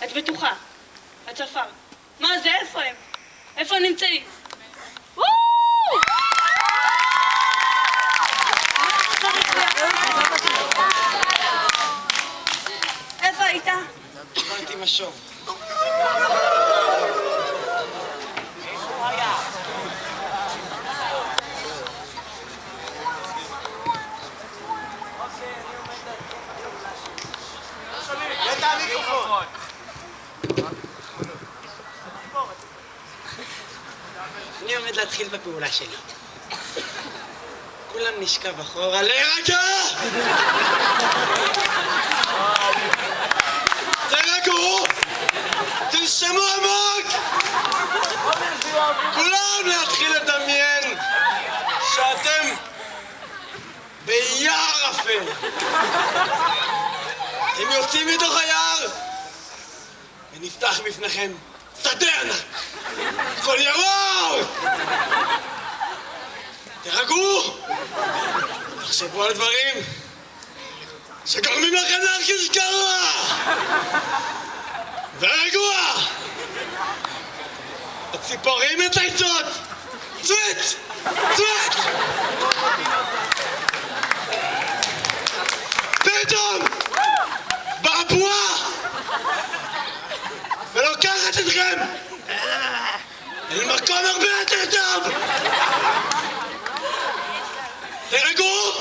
את בטוחה. הצפר. מה זה? איפה הם? איפה הם נמצאים? איפה היית? קיבלתי משוב. אני עומד להתחיל בפעולה שלי. כולם נשכב אחורה להירגע! תירגעו! תנשמו עמוק! כולם להתחיל לדמיין שאתם ביער אפל. אתם יוצאים מתוך היער ונפתח בפניכם שדה ענק. הכל ירוק! תירגעו! תחשבו על דברים שגורמים לכם להרגיש גרוע! ורגוע! הציפורים מצייצות! צוויץ! צוויץ! פתאום! באה בועה! ולוקחת אתכם אל מקום הרבה יותר טוב! תירגעו!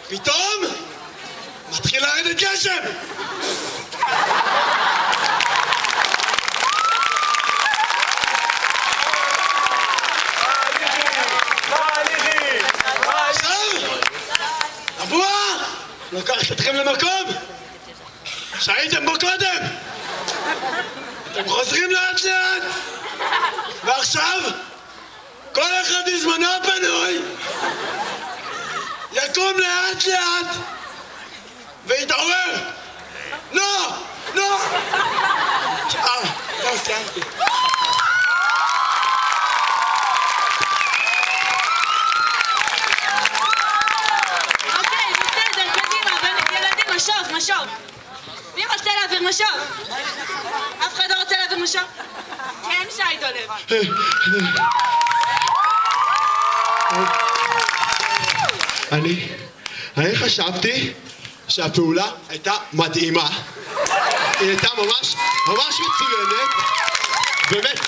פתאום מתחיל לרדת גשם! עכשיו הבועה לוקחת אתכם למקום שהייתם בו קודם! אתם חוזרים לאט לאט! ועכשיו כל אחד בזמנו הפנוי יקום לאט לאט ויתעורר! לא! לא! זהו, סיימתי. אוקיי, בסדר, קדימה, ילדים, משוב, משוב. מי רוצה להעביר משוב? אף אחד לא רוצה להעביר משוב? כן, שי דולב. אני חשבתי שהפעולה הייתה מדהימה. היא הייתה ממש מצוינת. באמת,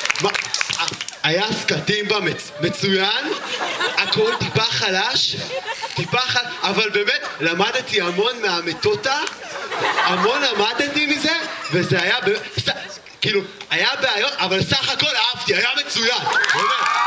היה סקטים בה מצוין. הכל טיפה חלש, אבל באמת למדתי המון מהמטוטה. המון למדתי מזה, וזה היה כאילו, היה בעיות, אבל סך הכל אהבתי, היה מצוין. באמת.